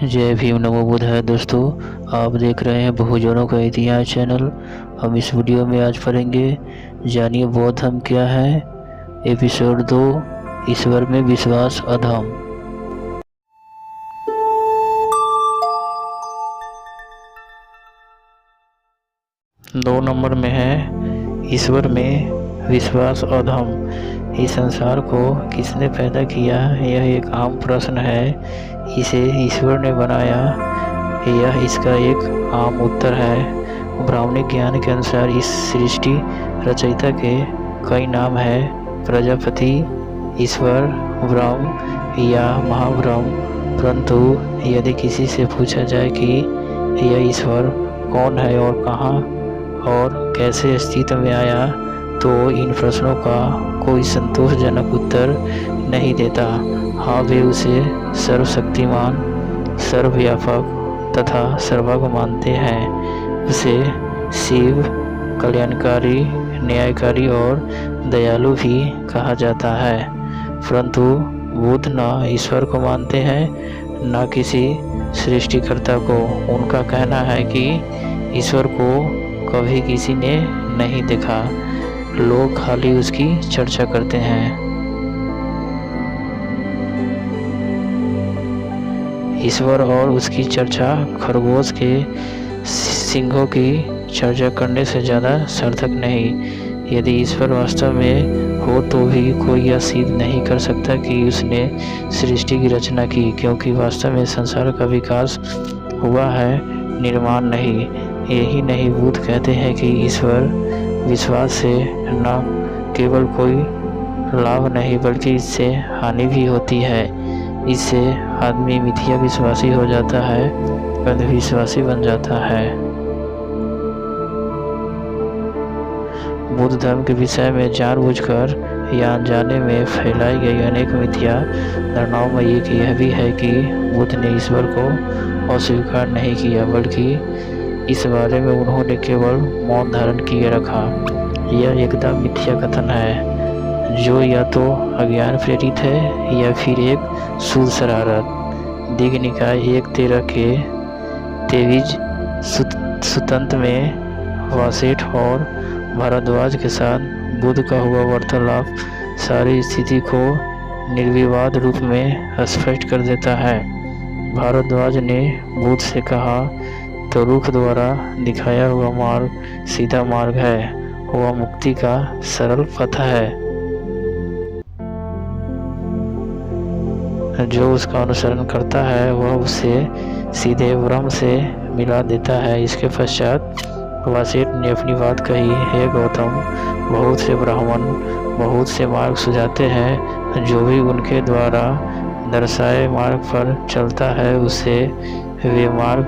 जय भीम नमो बुद्धाय। दोस्तों, आप देख रहे हैं बहुजनों का इतिहास चैनल। हम इस वीडियो में आज पढ़ेंगे, जानिए बौद्ध धर्म क्या है। एपिसोड 2, ईश्वर में विश्वास अधम। दो नंबर में है ईश्वर में विश्वास अधम। इस संसार को किसने पैदा किया, यह एक आम प्रश्न है। इसे ईश्वर ने बनाया, यह इसका एक आम उत्तर है। ब्राह्मणिक ज्ञान के अनुसार इस सृष्टि रचयिता के कई नाम हैं: प्रजापति, ईश्वर, ब्रह्म या महाब्रह्म। परंतु यदि किसी से पूछा जाए कि यह ईश्वर कौन है और कहाँ और कैसे अस्तित्व में आया, तो इन प्रश्नों का कोई संतोषजनक उत्तर नहीं देता। हाँ, वे उसे सर्वशक्तिमान, सर्वव्यापक तथा सर्वज्ञ मानते हैं। उसे शिव, कल्याणकारी, न्यायकारी और दयालु भी कहा जाता है। परंतु बुद्ध न ईश्वर को मानते हैं, न किसी सृष्टिकर्ता को। उनका कहना है कि ईश्वर को कभी किसी ने नहीं देखा, लोग खाली उसकी चर्चा करते हैं। ईश्वर और उसकी चर्चा खरगोश के सिंहों की चर्चा करने से ज़्यादा सार्थक नहीं। यदि ईश्वर वास्तव में हो तो भी कोई यह सिद्ध नहीं कर सकता कि उसने सृष्टि की रचना की, क्योंकि वास्तव में संसार का विकास हुआ है, निर्माण नहीं। यही नहीं, बुद्ध कहते हैं कि ईश्वर विश्वास से न केवल कोई लाभ नहीं बल्कि इससे हानि भी होती है। इससे आदमी मिथ्या विश्वासी हो जाता है, अंधविश्वासी बन जाता है। बुद्ध धर्म के विषय में जानबूझकर या अनजाने में फैलाई गई अनेक मिथ्या धारणाओं में एक यह भी है कि बुद्ध ने ईश्वर को अस्वीकार नहीं किया, बल्कि इस बारे में उन्होंने केवल मौन धारण किए रखा। यह एकदम मिथ्या कथन है, जो या तो अज्ञान प्रेरित है या फिर एक सूद शरारत। दीघ निकाय 1.13 के तेविज सुतंत में वासेठ और भारद्वाज के साथ बुद्ध का हुआ वार्तालाप सारी स्थिति को निर्विवाद रूप में स्पष्ट कर देता है। भारद्वाज ने बुद्ध से कहा, तो रुख द्वारा दिखाया हुआ मार्ग सीधा मार्ग है, वह मुक्ति का सरल पथ है। जो उसका अनुसरण करता है वह उसे सीधे ब्रह्म से मिला देता है। इसके पश्चात वासेठ ने अपनी बात कही, हे गौतम, बहुत से ब्राह्मण बहुत से मार्ग सुझाते हैं, जो भी उनके द्वारा दर्शाए मार्ग पर चलता है उसे वे मार्ग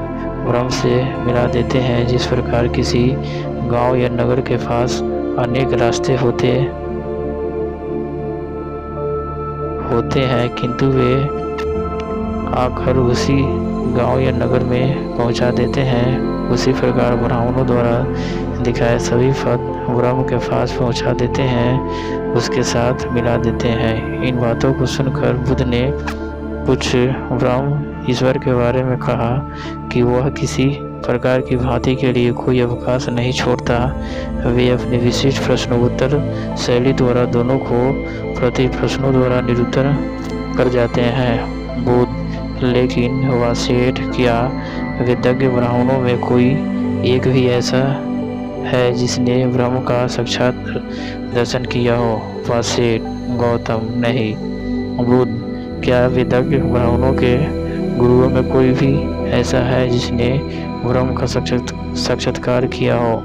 ब्रह्म से मिला देते हैं। जिस प्रकार किसी गांव या नगर के पास अनेक रास्ते होते हैं, किंतु वे आकर उसी गांव या नगर में पहुंचा देते हैं, उसी प्रकार ब्राह्मणों द्वारा दिखाए सभी पथ ब्रह्म के पास पहुंचा देते हैं, उसके साथ मिला देते हैं। इन बातों को सुनकर बुद्ध ने कुछ ब्रह्म ईश्वर के बारे में कहा कि वह किसी प्रकार की भांति के लिए कोई अवकाश नहीं छोड़ता। वे अपने विशिष्ट प्रश्नोत्तर शैली द्वारा दोनों को प्रति प्रश्नों द्वारा निरुत्तर कर जाते हैं। बुद्ध, लेकिन वासेठ, क्या वेदज्ञ ब्राह्मणों में कोई एक भी ऐसा है जिसने ब्रह्म का साक्षात दर्शन किया हो? वासेठ, गौतम, नहीं। बुद्ध, क्या वेदज्ञ ब्राह्मणों के गुरुओं में कोई भी ऐसा है जिसने ब्रह्म का साक्षात्कार किया हो?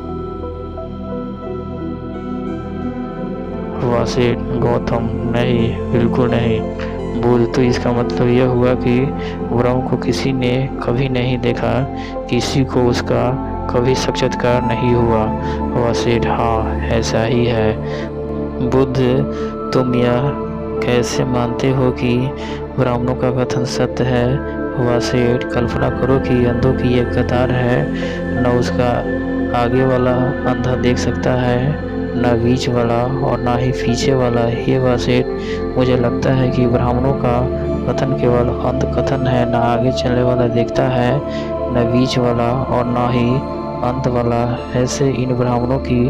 वासेठ, गौतम, नहीं, बिल्कुल नहीं। बुद्ध, तो इसका मतलब यह हुआ कि ब्रह्म को किसी ने कभी नहीं देखा, किसी को उसका कभी साक्षात्कार नहीं हुआ? वासेठ, हाँ, ऐसा ही है। बुद्ध, तुम यह कैसे मानते हो कि ब्राह्मणों का कथन सत्य है? वासेठ, कल्पना करो कि अंधों की एक कतार है, न उसका आगे वाला अंधा देख सकता है, न बीच वाला और ना ही पीछे वाला। ये वासेठ, मुझे लगता है कि ब्राह्मणों का कथन केवल अंत कथन है, न आगे चलने वाला देखता है, न बीच वाला और न ही अंत वाला। ऐसे इन ब्राह्मणों की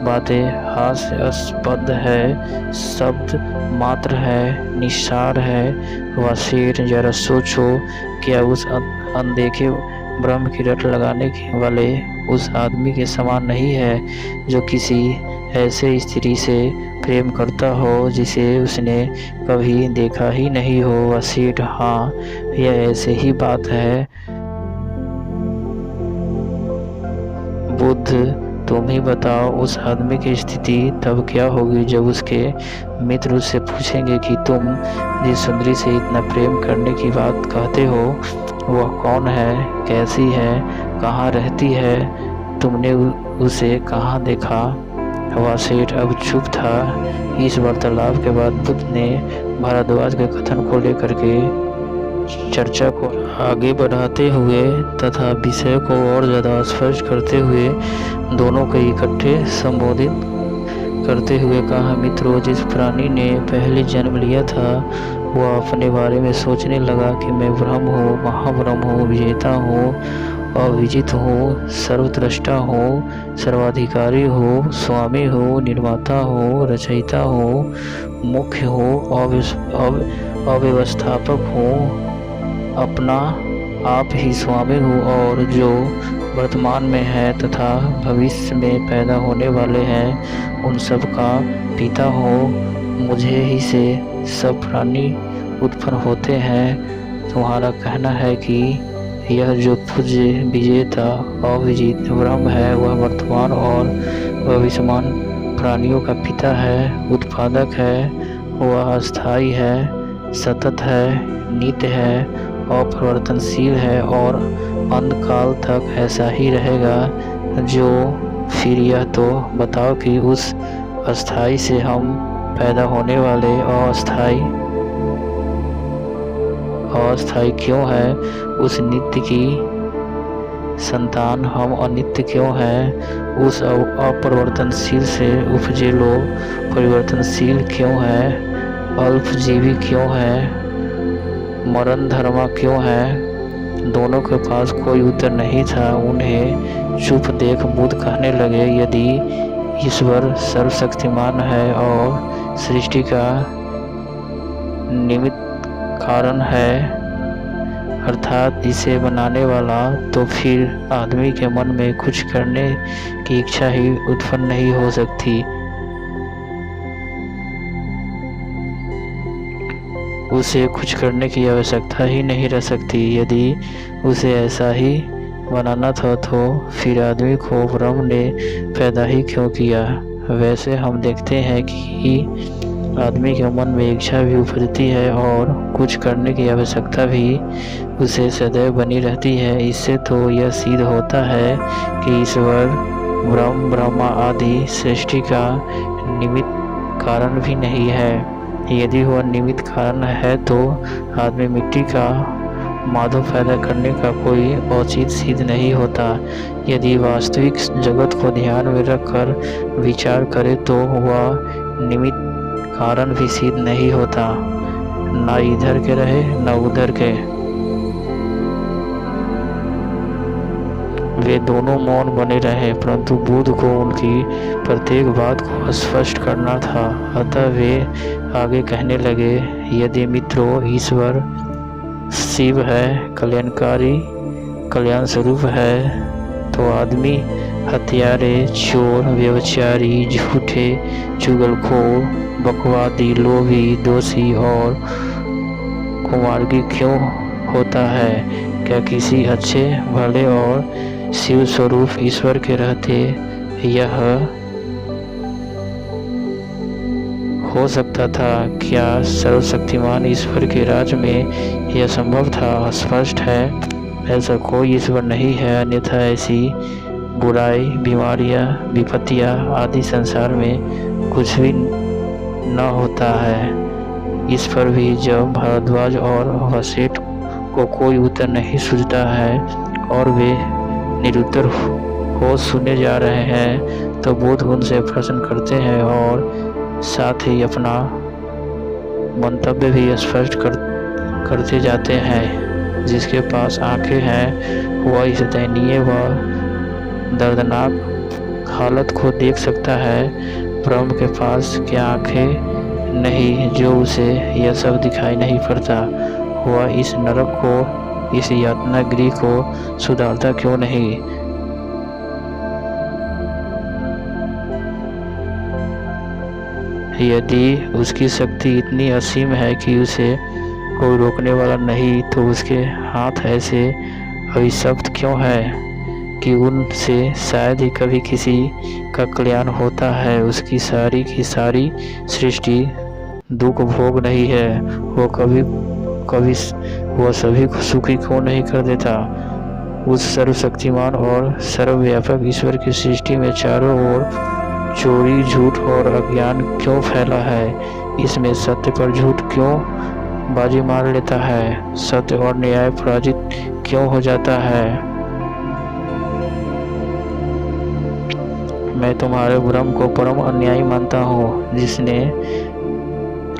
बातें हास्यास्पद है, शब्द मात्र है, निस्सार है। वह जरा सोचो, क्या उस अनदेखे ब्रह्म की रट लगाने वाले उस आदमी के समान नहीं है जो किसी ऐसे स्त्री से प्रेम करता हो जिसे उसने कभी देखा ही नहीं हो। वह हाँ, यह ऐसे ही बात है। बुद्ध, तुम ही बताओ, उस आदमी की स्थिति तब क्या होगी जब उसके मित्र उससे पूछेंगे कि तुम जिस सुंदरी से इतना प्रेम करने की बात कहते हो वह कौन है, कैसी है, कहाँ रहती है, तुमने उसे कहाँ देखा। वह सेठ अब चुप था। इस वार्तालाप के बाद बुद्ध ने भारद्वाज के कथन को लेकर के चर्चा को आगे बढ़ाते हुए तथा विषय को और ज़्यादा स्पष्ट करते हुए दोनों को इकट्ठे संबोधित करते हुए कहा, मित्रों, जिस प्राणी ने पहले जन्म लिया था वह अपने बारे में सोचने लगा कि मैं ब्रह्म हूँ, महाब्रह्म हूँ, विजेता हूँ, अविजित हूँ, सर्वद्रष्टा हूँ, सर्वाधिकारी हूँ, स्वामी हूँ, निर्माता हूँ, रचयिता हूँ, मुख्य हूँ, अव्यवस्थापक हूँ, अपना आप ही स्वामी हूँ और जो वर्तमान में है तथा भविष्य में पैदा होने वाले हैं उन सब का पिता हूँ। मुझे ही से सब प्राणी उत्पन्न होते हैं। तुम्हारा कहना है कि यह जो पूज्य विजेता अविजित ब्रह्म है वह वर्तमान और भविष्यमान प्राणियों का पिता है, उत्पादक है, वह अस्थायी है, सतत है, नित्य है, अपरिवर्तनशील है और अंतकाल तक ऐसा ही रहेगा। जो फिर यह तो बताओ कि उस अस्थाई से हम पैदा होने वाले अस्थाई क्यों है, उस नित्य की संतान हम अनित्य क्यों हैं, उस अपरिवर्तनशील से उपजे लोग परिवर्तनशील क्यों हैं, अल्पजीवी क्यों हैं, मरण धर्मा क्यों है। दोनों के पास कोई उत्तर नहीं था। उन्हें चुप देख बुद्ध कहने लगे, यदि ईश्वर सर्वशक्तिमान है और सृष्टि का निमित्त कारण है अर्थात इसे बनाने वाला, तो फिर आदमी के मन में कुछ करने की इच्छा ही उत्पन्न नहीं हो सकती। उसे कुछ करने की आवश्यकता ही नहीं रह सकती। यदि उसे ऐसा ही बनाना था तो फिर आदमी को ब्रह्म ने पैदा ही क्यों किया। वैसे हम देखते हैं कि आदमी के मन में इच्छा भी उपजती है और कुछ करने की आवश्यकता भी उसे सदैव बनी रहती है। इससे तो यह सिद्ध होता है कि ईश्वर ब्रह्म, ब्रह्मा आदि सृष्टि का निमित्त कारण भी नहीं है। यदि वह निमित्त कारण है तो आदमी मिट्टी का माधव पैदा करने का कोई औचित्य सिद्ध नहीं होता। यदि वास्तविक जगत को ध्यान में रखकर विचार करे तो वह निमित्त कारण भी सिद्ध नहीं होता, न इधर के रहे न उधर के। वे दोनों मौन बने रहे, परंतु बुद्ध को उनकी प्रत्येक बात को स्पष्ट करना था। अतः वे आगे कहने लगे, यदि मित्रों ईश्वर शिव है, कल्याणकारी, कल्याण स्वरूप है, तो आदमी हत्यारे, चोर, व्यभिचारी, झूठे, चुगलखोर, बकवादी, लोभी, दोषी और कुमार्गी क्यों होता है। क्या किसी अच्छे, भले और शिव स्वरूप ईश्वर के रहते यह हो सकता था। क्या सर्वशक्तिमान ईश्वर के राज्य में यह संभव था। स्पष्ट है ऐसा कोई ईश्वर नहीं है, अन्यथा ऐसी बुराई, बीमारियां, विपत्तियां आदि संसार में कुछ भी न होता है। इस पर भी जब भारद्वाज और वशिष्ठ को कोई उत्तर नहीं सूझता है और वे निरुत्तर हो सुने जा रहे हैं तो बुद्ध उनसे प्रश्न करते हैं और साथ ही अपना मंतव्य भी स्पष्ट करते जाते हैं। जिसके पास आंखें हैं वह इस दयनीय व दर्दनाक हालत को देख सकता है। ब्रह्म के पास क्या आंखें नहीं जो उसे यह सब दिखाई नहीं पड़ता? वह इस नरक को, इस यातना गृह को सुधारता क्यों नहीं? यदि उसकी शक्ति इतनी असीम है कि उसे कोई रोकने वाला नहीं, तो उसके हाथ ऐसे अभिशप्त क्यों है कि उनसे शायद ही कभी किसी का कल्याण होता है? उसकी सारी की सारी सृष्टि दुख भोग नहीं है, वो कभी वह सभी को सुखी क्यों नहीं कर देता? उस सर्वशक्तिमान और सर्वव्यापक ईश्वर की सृष्टि में चारों ओर चोरी, झूठ और अज्ञान क्यों फैला है? इसमें सत्य पर झूठ क्यों बाजी मार लेता है? सत्य और न्याय पराजित क्यों हो जाता है? मैं तुम्हारे ब्रह्म को परम अन्यायी मानता हूँ, जिसने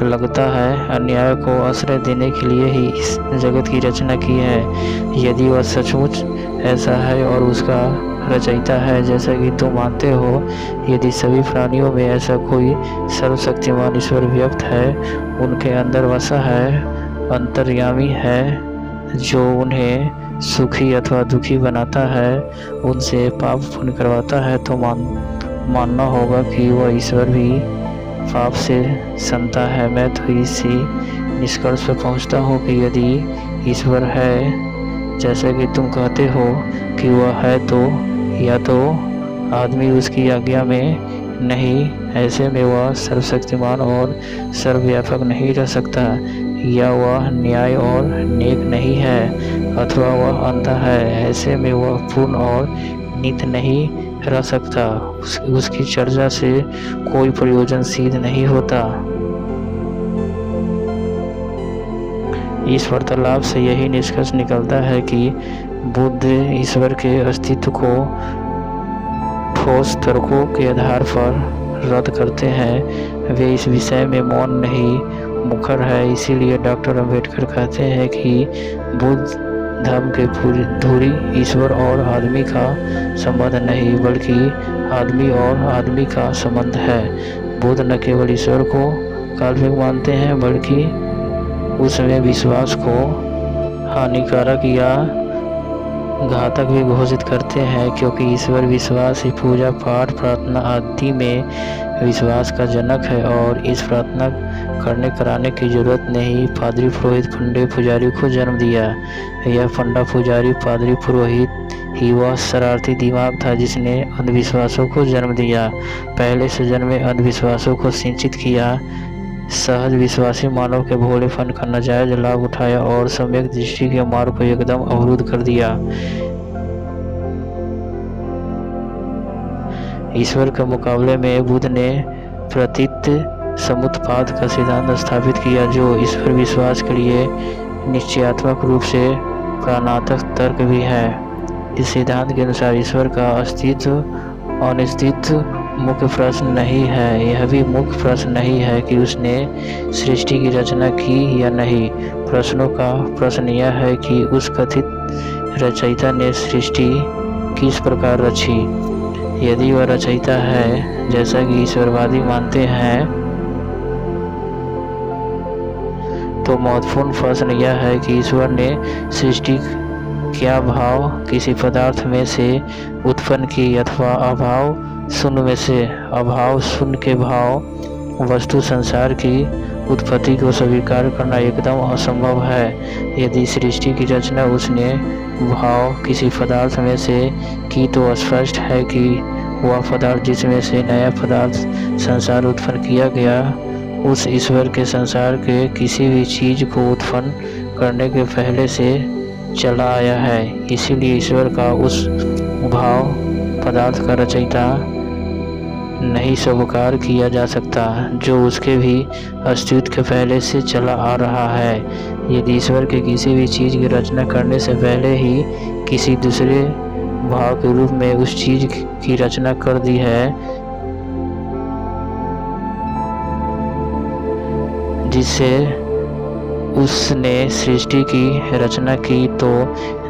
लगता है अन्याय को आश्रय देने के लिए ही इस जगत की रचना की है। यदि वह सचमुच ऐसा है और उसका रचयिता है जैसा कि तुम मानते हो, यदि सभी प्राणियों में ऐसा कोई सर्वशक्तिमान ईश्वर व्यक्त है, उनके अंदर वसा है, अंतर्यामी है, जो उन्हें सुखी अथवा दुखी बनाता है, उनसे पाप पुण्य करवाता है, तो मानना होगा कि वह ईश्वर भी पाप से संता है। मैं तो इसी निष्कर्ष पर पहुंचता हूँ कि यदि ईश्वर है जैसा कि तुम कहते हो कि वह है, तो या तो आदमी उसकी आज्ञा में नहीं, ऐसे में वह सर्वशक्तिमान और सर्वव्यापक नहीं रह सकता, या वह न्याय और नेक नहीं है, अथवा वह अंधा है, ऐसे में वह पूर्ण और नित्य नहीं रह सकता। उसकी चर्चा से कोई प्रयोजन सिद्ध नहीं होता। इस वार्तालाप से यही निष्कर्ष निकलता है कि बुद्ध ईश्वर के अस्तित्व को ठोस तर्कों के आधार पर रद्द करते हैं। वे इस विषय में मौन नहीं, मुखर है। इसीलिए डॉक्टर अम्बेडकर कहते हैं कि बुद्ध धर्म के धुरी ईश्वर और आदमी का संबंध नहीं, बल्कि आदमी और आदमी का संबंध है। बुद्ध न केवल ईश्वर को काल्पनिक मानते हैं, बल्कि उसमें विश्वास को हानिकारक या घातक भी घोषित करते हैं, क्योंकि ईश्वर विश्वास ही पूजा पाठ प्रार्थना आदि में विश्वास का जनक है, और इस प्रार्थना करने कराने की जरूरत नहीं। पादरी पुरोहित पंडे पुजारी को जन्म दिया। यह पंडा पुजारी पादरी पुरोहित ही वह शरारती दिमाग था जिसने अंधविश्वासों को जन्म दिया, पहले से जन्मे अंधविश्वासों को सिंचित किया, सहज विश्वासी मानव के भोलेपन का नाजायज लाभ उठाया और सम्यक दृष्टि के मार्ग को एकदम अवरुद्ध कर दिया। ईश्वर के मुकाबले में बुद्ध ने प्रतीत समुत्पाद का सिद्धांत स्थापित किया, जो ईश्वर विश्वास के लिए निश्चयात्मक रूप से प्राणात्मक तर्क भी है। इस सिद्धांत के अनुसार ईश्वर का अस्तित्व अनिश्चित मुख्य प्रश्न नहीं है। यह भी मुख्य प्रश्न नहीं है कि उसने सृष्टि की रचना की या नहीं। प्रश्नों का प्रश्न यह है कि उस कथित रचयिता ने सृष्टि किस प्रकार रची। यदि वह रचयिता है जैसा कि ईश्वरवादी मानते हैं, तो महत्वपूर्ण प्रश्न यह है कि ईश्वर ने सृष्टि क्या भाव किसी पदार्थ में से उत्पन्न की, अथवा अभाव शून्य में से। अभाव शून्य के भाव वस्तु संसार की उत्पत्ति को स्वीकार करना एकदम असंभव है। यदि सृष्टि की रचना उसने भाव किसी पदार्थ में से की, तो स्पष्ट है कि वह पदार्थ जिसमें से नया पदार्थ संसार उत्पन्न किया गया, उस ईश्वर के संसार के किसी भी चीज को उत्पन्न करने के पहले से चला आया है। इसीलिए ईश्वर का उस भाव पदार्थ का रचयिता नहीं स्वीकार किया जा सकता, जो उसके भी अस्तित्व के पहले से चला आ रहा है। यदि ईश्वर के किसी भी चीज़ की रचना करने से पहले ही किसी दूसरे भाव के रूप में उस चीज़ की रचना कर दी है, जिससे उसने सृष्टि की रचना की तो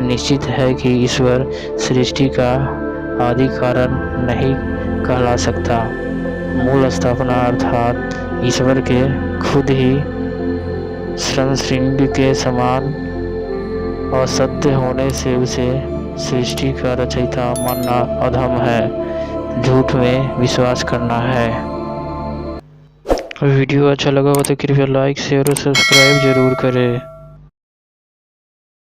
निश्चित है कि ईश्वर सृष्टि का आदि कारण नहीं कहला सकता। मूल स्थापना अर्थात ईश्वर के खुद ही संसृष्टि के समान असत्य होने से उसे सृष्टि का रचयिता मानना अधम है, झूठ में विश्वास करना है। वीडियो अच्छा लगा हो तो कृपया लाइक शेयर और सब्सक्राइब जरूर करें।